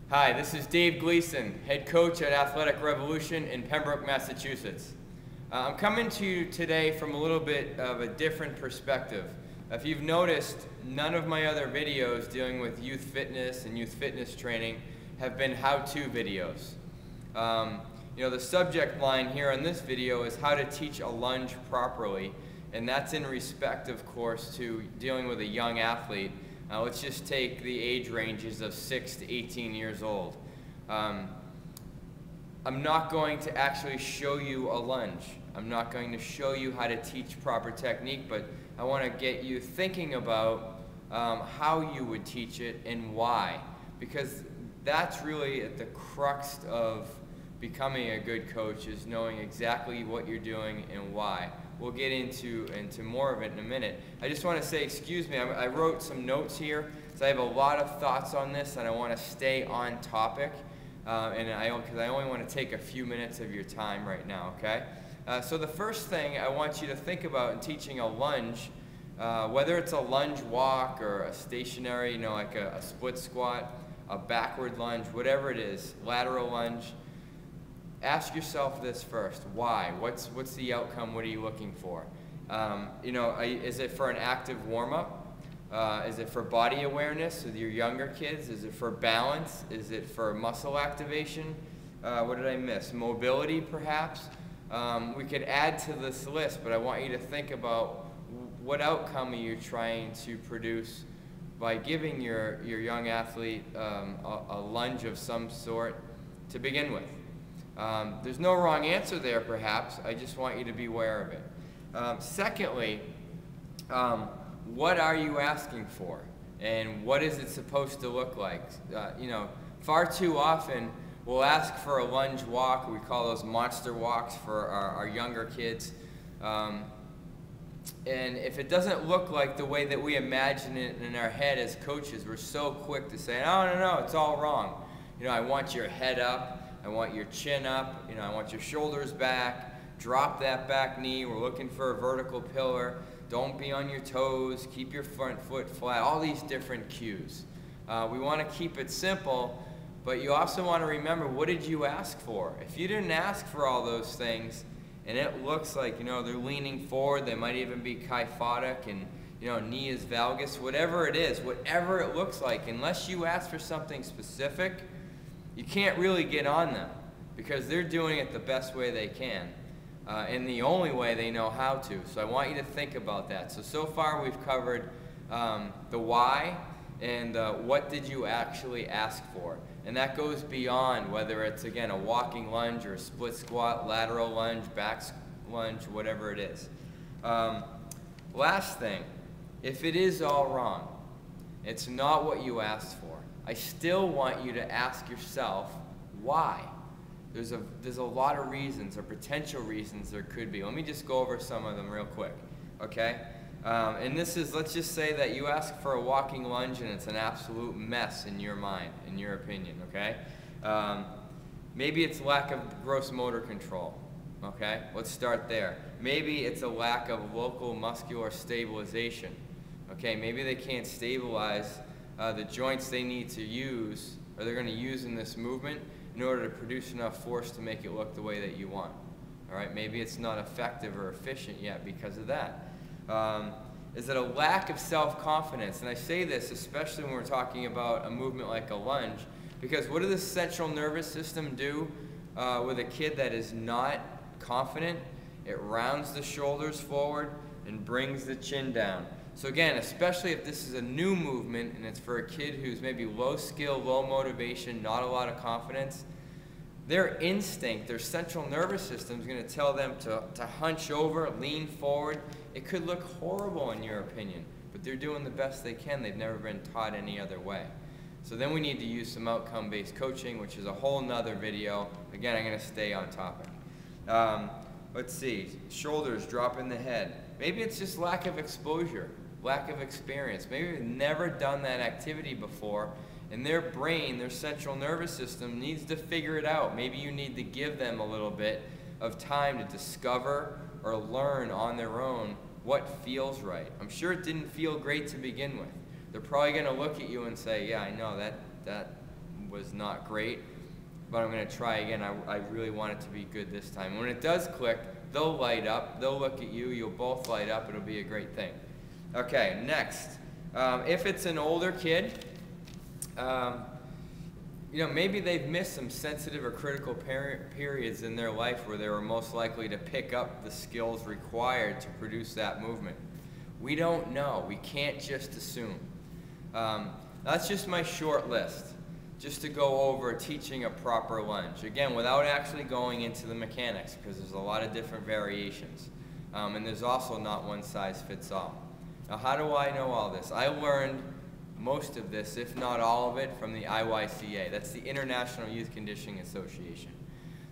Hi, this is Dave Gleason, head coach at Athletic Revolution in Pembroke, Massachusetts. I'm coming to you today from a little bit of a different perspective. If you've noticed, none of my other videos dealing with youth fitness and youth fitness training have been how-to videos. The subject line here on this video is how to teach a lunge properly, and that's in respect, of course, to dealing with a young athlete. Let's just take the age ranges of 6 to 18 years old. I'm not going to actually show you a lunge. I'm not going to show you how to teach proper technique, but I want to get you thinking about how you would teach it and why. Because that's really at the crux of becoming a good coach, is knowing exactly what you're doing and why. We'll get into more of it in a minute. I just want to say, excuse me, I wrote some notes here, so I have a lot of thoughts on this, and I want to stay on topic, because I only want to take a few minutes of your time right now, okay? So the first thing I want you to think about in teaching a lunge, whether it's a lunge walk or a stationary, like a split squat, a backward lunge, whatever it is, lateral lunge, ask yourself this first: why? What's the outcome? What are you looking for? Is it for an active warm-up? Is it for body awareness with your younger kids? Is it for balance? Is it for muscle activation? What did I miss? Mobility, perhaps? We could add to this list, but I want you to think about what outcome are you trying to produce by giving your young athlete a lunge of some sort to begin with. There's no wrong answer there, perhaps. I just want you to be aware of it. Secondly, what are you asking for? And what is it supposed to look like? Far too often, we'll ask for a lunge walk. We call those monster walks for our younger kids. And if it doesn't look like the way that we imagine it in our head as coaches, we're so quick to say, no, it's all wrong. I want your head up. I want your chin up, I want your shoulders back, drop that back knee, we're looking for a vertical pillar, don't be on your toes, keep your front foot flat, all these different cues. We want to keep it simple, but you also want to remember, what did you ask for? If you didn't ask for all those things, and it looks like, they're leaning forward, they might even be kyphotic, and, knee is valgus, whatever it is, whatever it looks like, unless you ask for something specific, you can't really get on them, because they're doing it the best way they can, and the only way they know how to. So I want you to think about that. So far we've covered the why and what did you actually ask for. And that goes beyond whether it's, again, a walking lunge or a split squat, lateral lunge, back lunge, whatever it is. Last thing, if it is all wrong, it's not what you asked for, I still want you to ask yourself why. There's a lot of reasons, or potential reasons there could be. Let me just go over some of them real quick, okay? And this is, let's just say that you ask for a walking lunge and it's an absolute mess in your mind, in your opinion, okay? Maybe it's lack of gross motor control, okay? Let's start there. Maybe it's a lack of local muscular stabilization, okay? Maybe they can't stabilize the joints they need to use, or they're going to use in this movement, in order to produce enough force to make it look the way that you want. All right, maybe it's not effective or efficient yet because of that. Is it a lack of self-confidence? And I say this especially when we're talking about a movement like a lunge, because what does the central nervous system do with a kid that is not confident? It rounds the shoulders forward and brings the chin down. So again, especially if this is a new movement and it's for a kid who's maybe low skill, low motivation, not a lot of confidence, their instinct, their central nervous system is going to tell them to hunch over, lean forward. It could look horrible in your opinion, but they're doing the best they can. They've never been taught any other way. So then we need to use some outcome-based coaching, which is a whole nother video. Again, I'm going to stay on topic. Let's see, shoulders, dropping the head. Maybe it's just lack of exposure, lack of experience. Maybe they've never done that activity before, and their brain, their central nervous system, needs to figure it out. Maybe you need to give them a little bit of time to discover or learn on their own what feels right. I'm sure it didn't feel great to begin with. They're probably going to look at you and say, yeah, I know that was not great, but I'm going to try again. I really want it to be good this time. When it does click, they'll light up, they'll look at you, you'll both light up, it'll be a great thing. Okay, next. If it's an older kid, you know, maybe they've missed some sensitive or critical periods in their life where they were most likely to pick up the skills required to produce that movement. We don't know. We can't just assume. That's just my short list, just to go over teaching a proper lunge. Again, without actually going into the mechanics, because there's a lot of different variations. And there's also not one size fits all. Now, how do I know all this? I learned most of this, if not all of it, from the IYCA. That's the International Youth Conditioning Association.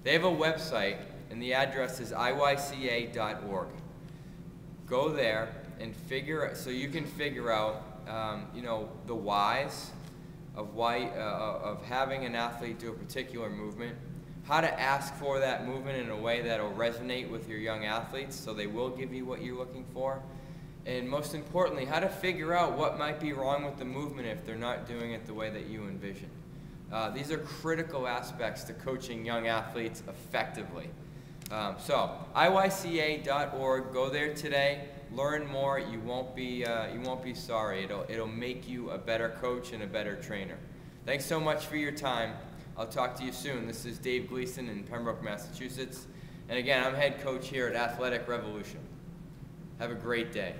They have a website, and the address is iyca.org. Go there and so you can figure out, you know, the whys of of having an athlete do a particular movement, how to ask for that movement in a way that will resonate with your young athletes so they will give you what you're looking for. And most importantly, how to figure out what might be wrong with the movement if they're not doing it the way that you envision. These are critical aspects to coaching young athletes effectively. So, iyca.org, go there today, learn more. You won't be sorry. It'll make you a better coach and a better trainer. Thanks so much for your time. I'll talk to you soon. This is Dave Gleason in Pembroke, Massachusetts. And again, I'm head coach here at Athletic Revolution. Have a great day.